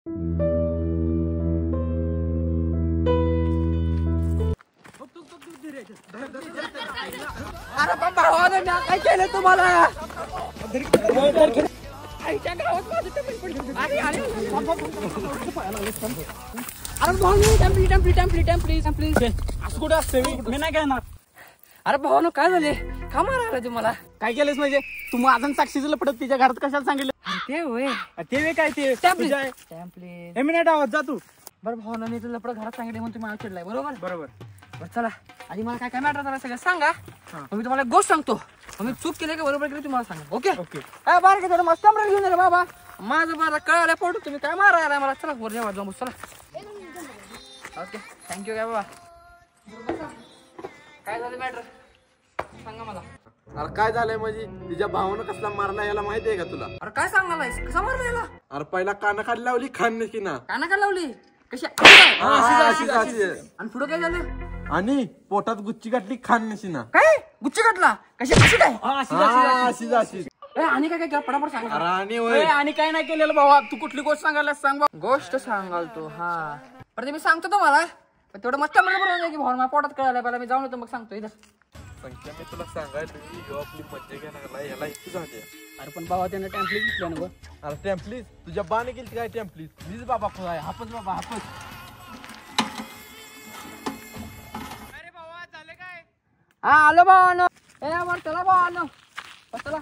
अरे पण भावाने मी काय केलं तुम्हाला? आईच्या गावात माझं टपरी पडली. अरे अरे प्लीज असं कुठं असतं मी नाही घेणार. अरे भावानो काय झाले? का मारायला तुम्हाला? काय केलंस म्हणजे तू माझं साक्षीचं लपडत तिच्या घरात कशाला सांगितलं? ते होय ते वे काय ते प्लीज हे मी नाही डावत जा तू. बरं भावानो मी तुला लपड घरात सांगितले म्हणून तुम्ही चिडलाय बरोबर? बरोबर. बरं चला आधी मला काय काय मॅटर झालं सगळं सांगा. मग मी तुम्हाला एक गोष्ट सांगतो. मग मी चूक केली का बरोबर केली तुम्हाला सांगा. Okay okay. बारा का थोडं मस्त कमरा घेऊन ये बाबा. माझं बरं कळायला पडू तुम्ही काय मारायला मला. चला वर जेव्हा जाऊ चला. ओके थँक्यू काय बाबा. काय झालं मॅटर सांगा मला. अरे काय झालंय म्हणजे तिच्या भावानं कसला मारला याला माहिती आहे का तुला? अरे काय सांगायलायस कसा मारला याला? अरे पहिला कानाखाली लावली खान की ना काना का लावली कशी? आणि पुढं काय झालं? आणि पोटात गुच्ची गाठली खान ना. काय गुच्छ काटला कशी कशी काय? आणि काय काय केलं पटापट सांग. आणि काय नाही केलेलं भावा. तू कुठली गोष्ट सांगायला सांग बा. गोष्ट सांगाल तू हा पण ते मी सांगतो तुम्हाला. पण तेवढं मस्त बरोबर की भाऊ माझ्या पोटात कळायला पहिला मी जाऊन येतो मग सांगतो इथं. मी तुला सांगायला आपली मज्जा घेणार याला इतकी झाली. अरे पण भावा त्यानं टॅम्पलेट घेतलं ना. अरे टॅम्पलीज तुझ्या बाने गेली काय टॅम्पलीज? मीच बाबा खुदाय हापच बाबा हापच. हा आलो भावानो. वर चला भावानो चला.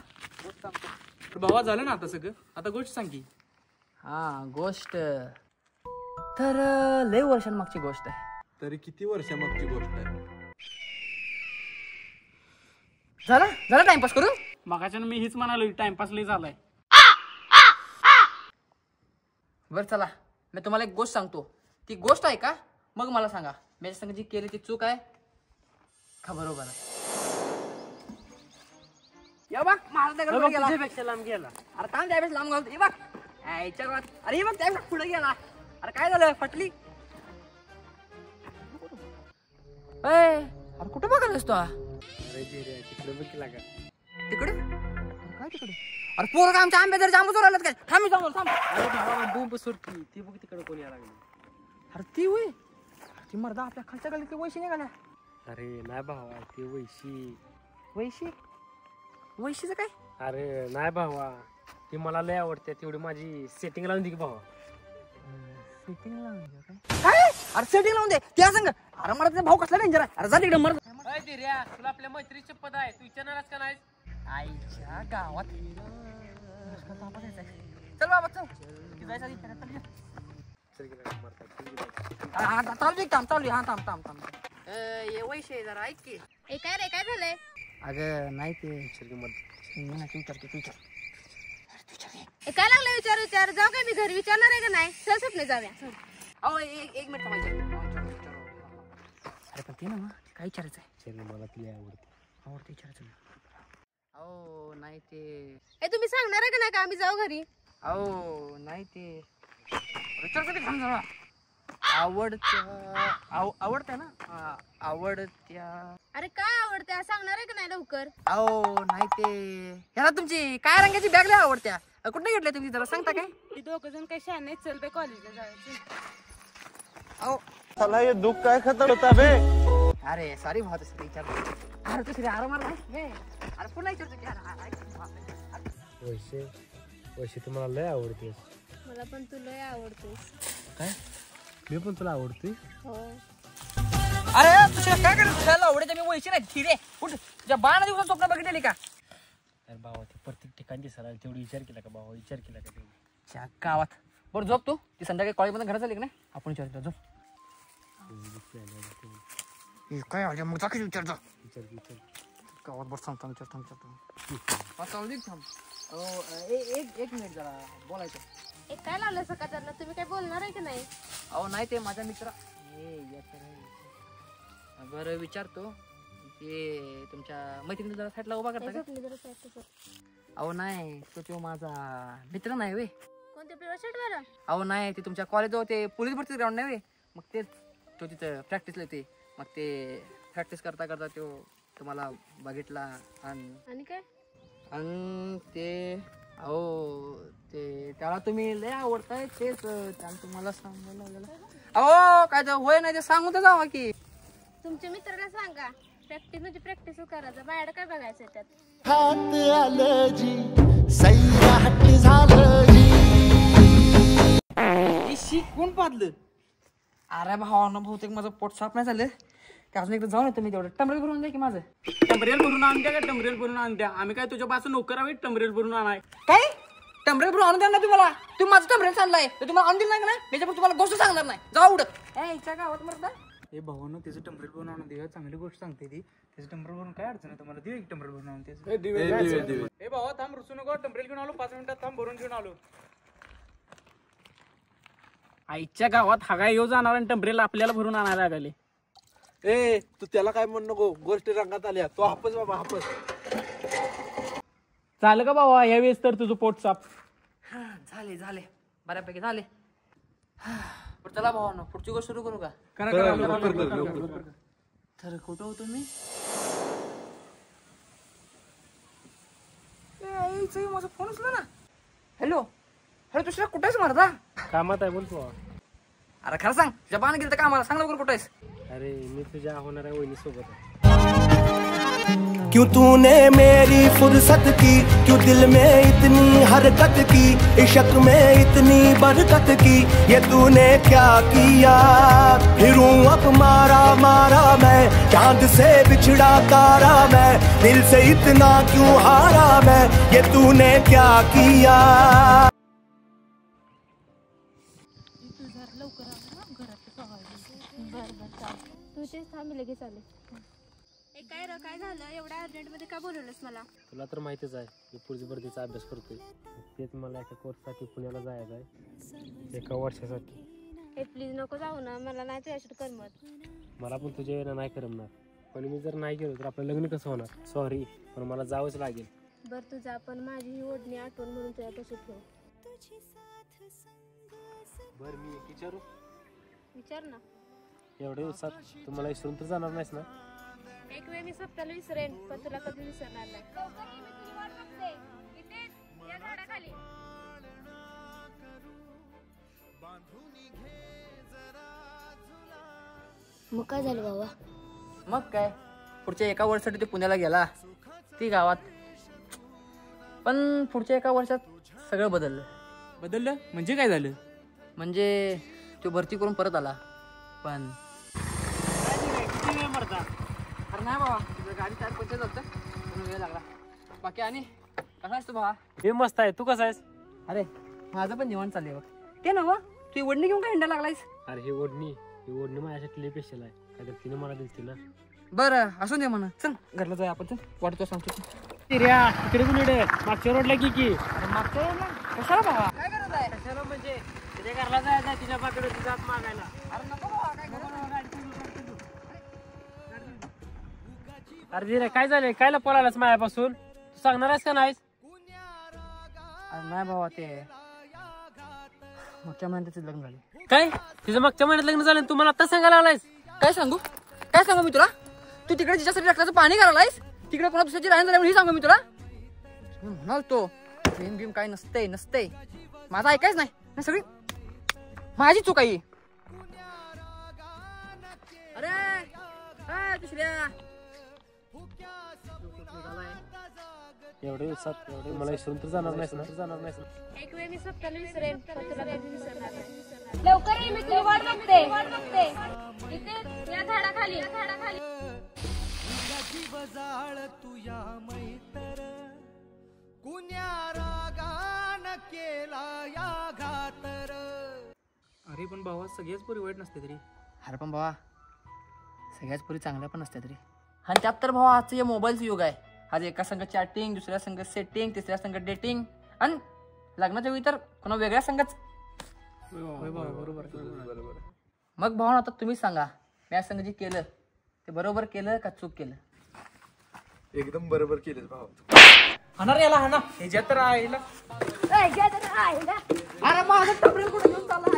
भावा झालं ना आता सगळं. आता गोष्ट सांग की. हा गोष्ट तर लय वर्षांमागची गोष्ट आहे. तरी किती वर्षामागची गोष्ट आहे? झालं टाइमपास करून. मगाच्यानं मी हीच म्हणालो टाइमपास लय झालाय. बरं चला मी तुम्हाला एक गोष्ट सांगतो. ती गोष्ट आहे का मग मला सांगा माझ्या संग जी केली ती चूक आहे का बरोबर आहे? या बघ माझा तुझ्यापेक्षा लांब गेला. अरे काम त्यावेळेस लांब घालतो. बघ याच्या गावात. अरे बघ त्यावेळेस पुढे गेला. अरे काय झालं फटली? अरे कुठं बघायलास तू? तिकडे काय तिकडे? अरे पोरं आमच्या आंबे जर जांबू चोरायला काय? थांब जाऊन थांब. बोंब सोडती ती बघ तिकडे कोणी यायला लागली. अरे ती होय ती मर्दा आपल्या खालच्या गल्लीत वैशी निघाल्या. अरे नाही भावा ती वैशी वैशीचं काय? अरे नाही भावा ती मला लय आवडते. तेवढी माझी सेटिंग लावून दे की भावा. सेटिंग लावून दे काय? अरे सेटिंग लावून दे त्या सांग. अरे मला त्याचा भाऊ कसला डेंजर आहे. अरे जा तिकडे मर. तुला आपल्या मैत्रीची पद आहे तू विचारणारच का नाही? आईच्या गावात चल बाबा चल चालू थांब. ये वैशे जरा ऐक की. काय रे काय झालंय? अगं नाही ते काय लागलं विचार जाऊ काय मी घरी विचारणार आहे का नाही? चल स्वप्न जाऊया. अहो एक मिनिट थांबायचं. अरे पण ते ना काय विचारायचं आहे? मला ती आवडते. विचारायचं ना. अहो नाही ते तुम्ही सांगणार आहे का नाही का आम्ही जाऊ घरी? अहो नाही ते विचारचं की थांब जरा. आवडत्या ना आवडत्या. अरे काय आवडते सांगणार आहे का नाही लवकर? अहो नाही ते ह्याला तुमची काय रंगाची बॅग लय आवडत्या. कुठे घेतल्या तुम्ही जरा सांगता काय? ती दोघ जण काही शान नाही. चल बे कॉलेजला जायचं. अहो चला हे दुःख काय खतम होता बे. अरे सॉरी भाऊ तसं विचारतो. अरे तू आराम मार नाही. अरे पुन्हा विचारतो की वैसे तुम्हाला लय आवडते. मला पण तुला आवडतोस. काय मी पण तुला आवडते. हो. अरे तुझ्या काय करत तुला आवडते? मी वैशी नाही थिरे कुठ तुझ्या 12 दिवसात स्वप्न बघितलेली का? अरे भावा ती प्रत्येक ठिकाणी दिसायला तेवढी विचार केला का भावा? विचार केला का तेवढी? त्या गावात बरं झोप तू. ती संध्याकाळी कॉलेजमध्ये घरात चालली की नाही आपण विचारतो झोप. काय आले मग जाकीच विचारतो. गावात बस थांबतो. एक मिनिट जरा बोलायचं. काय लागलं सकाळचं? तुम्ही काय बोलणार आहे का नाही? अहो नाही ते माझा मित्र बरं विचारतो ते तुमच्या मैत्रिणी जरा साईडला उभा करता. अहो नाही तो माझा मित्र नाही वे. कोणते पिवळ्या शर्टवाला? अहो नाही ते तुमच्या कॉलेजवर ते पोलीस भरती ग्राउंड नाही वे. मग तेच तो तिथं प्रॅक्टिसला येते. मग ते प्रॅक्टिस करता तो तुम्हाला बघितला आणि काय? आणि ते अहो ते त्याला तुम्ही लय आवडताय तेच त्याला तुम्हाला सांगायला लागलं. अहो काय तर होय नाही ते सांगून तर जावा की. तुमच्या मित्राला सांगा प्रॅक्टिस म्हणजे प्रॅक्टिस करायचं, बाहेर काय बघायचं त्यात. हात आलं जी सैराट झालं जी. कोण पाडलं? अरे भावानं बहुतेक माझं पोट साफ नाही झालं. अजून एकदा जाऊन येतो मी तेवढं. टमरेल भरून द्या की माझं. टमरेल भरून आणत्या का? टमरेल भरून आणत्या? आम्ही काय तुझ्या पासून नोकर आहोत टमरेल भरून आणाय? काय टमरेल भरून आणून द्या ना तुम्हाला. तुम्ही माझं टमरेल चाललाय तर तुम्हाला आणून दिलं नाही ना त्याच्यावर तुम्हाला गोष्ट सांगणार नाही. जा उडत याच्या गावात मरता. हे भावानं त्याचं टमरेल भरून आणून दे, चांगली गोष्ट सांगते ती. त्याचं टमरेल भरून काय अडचण आहे तुम्हाला? देऊ एक टमरेल भरून आणून त्याचं. हे भावा थांब, रुसू नको. टमरेल घेऊन आलो, 5 मिनिटात थांब, भरून घेऊन आलो. आईच्या गावात हागा येऊ जाणार आणि टमरेल आपल्याला भरून आणायला लागले. ए तू त्याला काय म्हणू नको, गोष्टी रंगात आल्या. तो हापस बाबा हापस. चाल का बाबा यावेळेस तर तुझं पोट साफ. झाले झाले बऱ्यापैकी झाले. चला भावानं पुढची गोष्ट सुरू करू का? तर कुठं होतो मी? माझा फोन उचला ना. हॅलो हॅलो दुसऱ्या कुठे आहेस मारता? कामात आहे बोल तू. अरे खरं सांग तुझ्या बाण गेलं तर कामाला सांग लवकर कुठे आहेस? अरे मी तुझ्या होणाऱ्या वहिनी सोबत आहे. क्यों तूने मेरी फुर्सत की, क्यों दिल में इतनी हरकत की, इश्क में इतनी बरकत की, ये तूने क्या किया? फिरूं अब मारा मारा मैं, चांद से बिछड़ा तारा मैं, दिल से इतना क्यों हारा मैं, ये तूने क्या किया? तू तेच थांब लगेच आले. काय र काय झालं एवढ्या अर्जंट मध्ये का बोलवलंस मला? तुला तर माहितीच आहे मी पुढच्या भरतीचा अभ्यास करतोय. तेच मला एका कोर्ससाठी पुण्याला जायचं आहे 1 वर्षासाठी. हे प्लीज नको जाऊ ना, मला नाही तुझ्याशी करमत. मला पण तुझ्या वेळेला नाही करमणार, पण मी जर नाही गेलो तर आपलं लग्न कसं होणार? सॉरी पण मला जावंच लागेल. बरं तू जा, पण माझी ही ओढणी आठवण म्हणून तुझ्यापाशी ठेव. बरं मी विचारू? विचार ना. एवढ्या दिवसात तू मला विसरून तर जाणार नाहीस ना? एक वेळ मी स्वतःला विसरेन पण तुला कधी विसरणार नाही. लवकर ये, मी तुझी वाट बघते. इथेच या झाडाखाली. मग काय झालं बाबा? मग काय पुढच्या 1 वर्षासाठी ते पुण्याला गेला ती गावात. पण पुढच्या 1 वर्षात सगळं बदललं. बदललं म्हणजे काय झालं? म्हणजे तो भरती करून परत आला. पण अरे नाही बाबा तुझं गाडी टायर पंचर झालं म्हणून वेळ लागला. बाकी आणि कसा आहेस तू भावा? हे मस्त आहे. तू कसा आहेस? अरे माझं पण निवांत चाललंय बघ. ते ना तू वडणी घेऊन काय हिंडा लागलायस? अरे ही ओढणी माझ्यासाठी लई स्पेशल आहे. काय तर तिने मला दिलती ना. बरं असू दे म्हणा. चल घरला जाऊया आपण. चल वाटतो सांगतो. तिकडे कुणीकडे मागच्या रोडला की अरे मागच्या वेळेला कशाला भावा? काय करत आहे? कशाला म्हणजे तिच्या घरला जायचं तिच्या बाकडे जात मागायला. अरे नको भावा काय करू. अरे धीरे काय झालंय? कायला पळालास माझ्यापासून? तू सांगणार आहेस का नाहीस? अरे नाही भावा ते मागच्या महिन्यात लग्न झाले. काय तिचं मागच्या महिन्यात लग्न झालं तू मला आता सांगायला आलायस? काय सांगू मी तुला? तू तिकडे तिच्यासाठी रक्ताचं पाणी करायलायस, तिकडे कोणा दुसऱ्याची राहण झाल्यामुळे ही सांगू मी तुला? म्हणाल तो प्रेम बिम काय नसते माझं ऐकायच नाही सगळी माझी चूक आहे. अरे दुसऱ्या एवढ्या दिवसात मला विसरून तर जाणार नाहीस ना? एक वेळ मी स्वतःला विसरेन पण तुला कधी विसरणार नाही. लवकर ये, मी तुझी वाट बघते. इथेच या झाडाखाली. बजाळ तुया मैतर कुण्या रागान केला या घातर. अरे पण भावा सगळ्याच पोरी वाईट नसते तरी. अरे पण भावा सगळ्याच पोरी चांगल्या पण असतात रे. आणि त्यात तर भावा आजचं हे मोबाईलचं युग आहे. आज एका संघ चॅटिंग, दुसऱ्या संघ सेटिंग, तिसऱ्या संघ डेटिंग आणि लग्नाच्या वेळी तर कोणा वेगळ्या संघच. बरोबर. मग भावा आता तुम्ही सांगा मी या संघ जे केलं ते बरोबर केलं का चूक केलं? एकदम बरोबर केलं भाऊ. हाणार याला हाना ह्याच्यात तर आईला. अरे माझं टपरेल कुठे घेऊन चालला?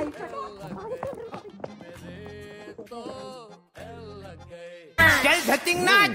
चल झटिंग नाच.